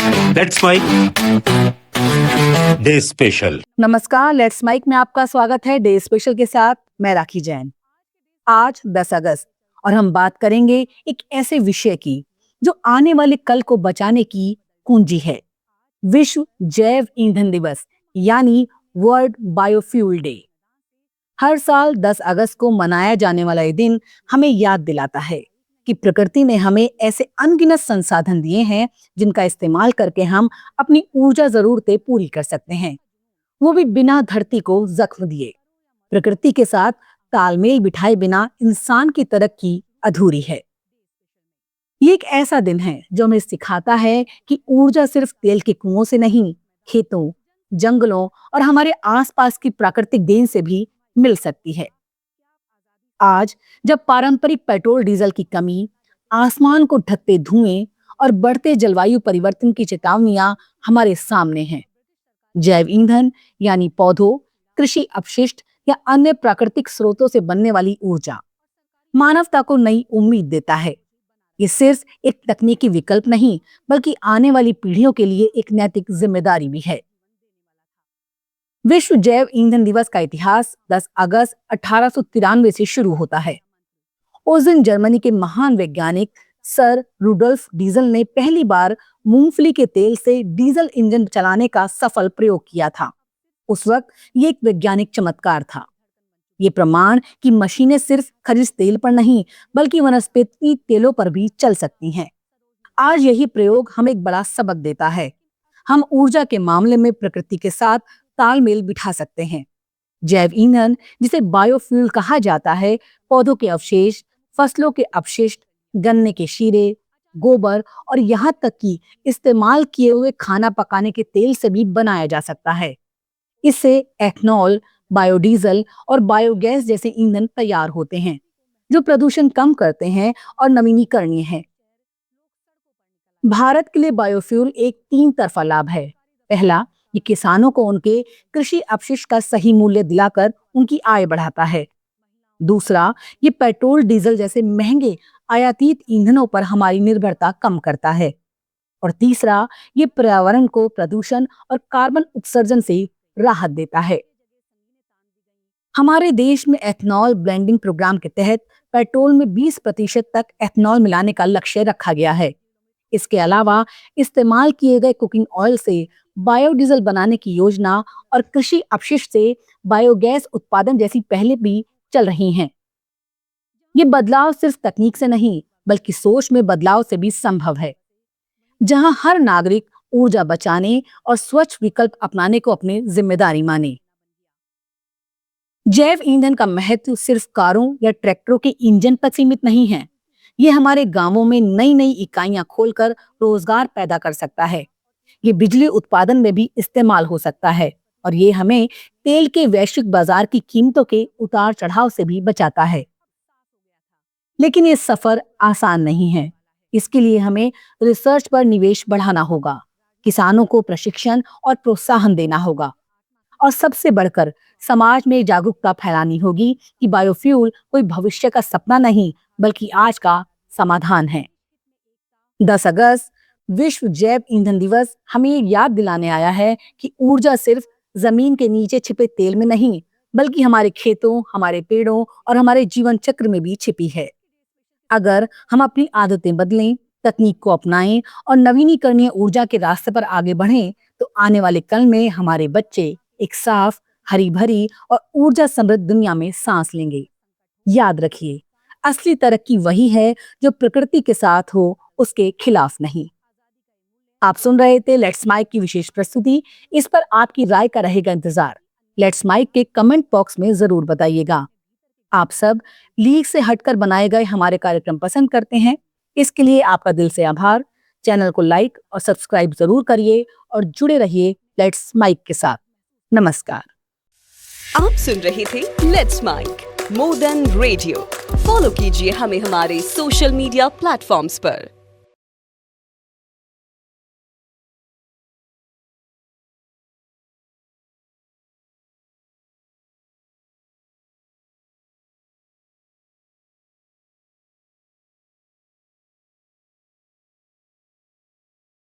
Let's mic day special. नमस्कार, let's mic में आपका स्वागत है। डे स्पेशल के साथ मैं राखी जैन। आज 10 अगस्त और हम बात करेंगे एक ऐसे विषय की जो आने वाले कल को बचाने की कुंजी है। विश्व जैव ईंधन दिवस यानी वर्ल्ड बायोफ्यूल डे। हर साल 10 अगस्त को मनाया जाने वाला ये दिन हमें याद दिलाता है कि प्रकृति ने हमें ऐसे अनगिनत संसाधन दिए हैं जिनका इस्तेमाल करके हम अपनी ऊर्जा जरूरतें पूरी कर सकते हैं, वो भी बिना धरती को जख्म दिए। प्रकृति के साथ तालमेल बिठाए बिना इंसान की तरक्की अधूरी है। ये एक ऐसा दिन है जो हमें सिखाता है कि ऊर्जा सिर्फ तेल के कुओं से नहीं, खेतों, जंगलों और हमारे आसपास की प्राकृतिक देन से भी मिल सकती है। आज जब पारंपरिक पेट्रोल डीजल की कमी, आसमान को ढकते धुएं और बढ़ते जलवायु परिवर्तन की चेतावनियां हमारे सामने हैं, जैव ईंधन यानी पौधों, कृषि अपशिष्ट या अन्य प्राकृतिक स्रोतों से बनने वाली ऊर्जा मानवता को नई उम्मीद देता है। ये सिर्फ एक तकनीकी विकल्प नहीं, बल्कि आने वाली पीढ़ियों के लिए एक नैतिक जिम्मेदारी भी है। विश्व जैव ईंधन दिवस का इतिहास 10 अगस्त 1893 से शुरू होता है। उस दिन जर्मनी के महान वैज्ञानिक सर रुडोल्फ डीजल ने पहली बार मूंगफली के तेल से डीजल इंजन चलाने का सफल प्रयोग किया था। उस वक्त ये एक वैज्ञानिक चमत्कार था। ये प्रमाण कि मशीनें सिर्फ खनिज तेल पर नहीं, बल्कि वनस्पति तेलों पर भी चल सकती हैं। आज यही प्रयोग हमें एक बड़ा सबक देता है। हम ऊर्जा के मामले में प्रकृति के साथ तालमेल बिठा सकते हैं। जैव ईंधन, जिसे बायोफ्यूल कहा जाता है, पौधों के अवशेष, फसलों के अपशिष्ट, गन्ने के शीरे, गोबर और यहाँ तक कि इस्तेमाल किए हुए खाना पकाने के तेल से भी बनाया जा सकता है। इससे एथनॉल, बायोडीजल और बायोगैस जैसे ईंधन तैयार होते हैं, जो प्रदूषण कम करते हैं और नवीनीकरणीय हैं। भारत के लिए बायोफ्यूल एक 3 तरफा लाभ है। पहला, ये किसानों को उनके कृषि अपशिष्ट का सही मूल्य दिलाकर उनकी आय बढ़ाता है। दूसरा, ये पेट्रोल डीजल जैसे महंगे आयातित ईंधनों पर हमारी निर्भरता कम करता है। और तीसरा, ये पर्यावरण को प्रदूषण और कार्बन उत्सर्जन से राहत देता है। हमारे देश में एथनॉल ब्लेंडिंग प्रोग्राम के तहत पेट्रोल में 20% तक एथनॉल मिलाने का लक्ष्य रखा गया है। इसके अलावा इस्तेमाल किए गए कुकिंग ऑयल से बायोडीजल बनाने की योजना और कृषि अपशिष्ट से बायोगैस उत्पादन जैसी पहले भी चल रही हैं। ये बदलाव सिर्फ तकनीक से नहीं, बल्कि सोच में बदलाव से भी संभव है, जहां हर नागरिक ऊर्जा बचाने और स्वच्छ विकल्प अपनाने को अपनी जिम्मेदारी माने। जैव ईंधन का महत्व सिर्फ कारों या ट्रैक्टरों के इंजन तक सीमित नहीं है। ये हमारे गांवों में नई नई इकाइयां खोलकर रोजगार पैदा कर सकता है। ये बिजली उत्पादन में भी इस्तेमाल हो सकता है और ये हमें तेल के वैश्विक बाजार की कीमतों के उतार चढ़ाव से भी बचाता है। लेकिन ये सफर आसान नहीं है। इसके लिए हमें रिसर्च पर निवेश बढ़ाना होगा, किसानों को प्रशिक्षण और प्रोत्साहन देना होगा और सबसे बढ़कर समाज में जागरूकता फैलानी होगी कि बायोफ्यूल कोई भविष्य का सपना नहीं, बल्कि आज का समाधान है। 10 अगस्त विश्व जैव ईंधन दिवस हमें ये याद दिलाने आया है कि ऊर्जा सिर्फ जमीन के नीचे छिपे तेल में नहीं, बल्कि हमारे खेतों, हमारे पेड़ों और हमारे जीवन चक्र में भी छिपी है। अगर हम अपनी आदतें बदलें, तकनीक को अपनाएं और नवीनीकरणीय ऊर्जा के रास्ते पर आगे बढ़ें, तो आने वाले कल में हमारे बच्चे एक साफ, हरी भरी और ऊर्जा समृद्ध दुनिया में सांस लेंगे। याद रखिए, असली तरक्की वही है जो प्रकृति के साथ हो, उसके खिलाफ नहीं। आप सुन रहे थे लेट्स माइक की विशेष प्रस्तुति। इस पर आपकी राय का रहेगा इंतजार। लेट्स माइक के कमेंट बॉक्स में जरूर बताइएगा। आप सब लीग से हटकर बनाए गए हमारे कार्यक्रम पसंद करते हैं, इसके लिए आपका दिल से आभार। चैनल को लाइक और सब्सक्राइब जरूर करिए और जुड़े रहिए लेट्स माइक के साथ। नमस्कार। आप सुन रहे थे let's mic more than radio. Follow कीजिए हमें हमारे सोशल मीडिया प्लेटफॉर्म्स पर।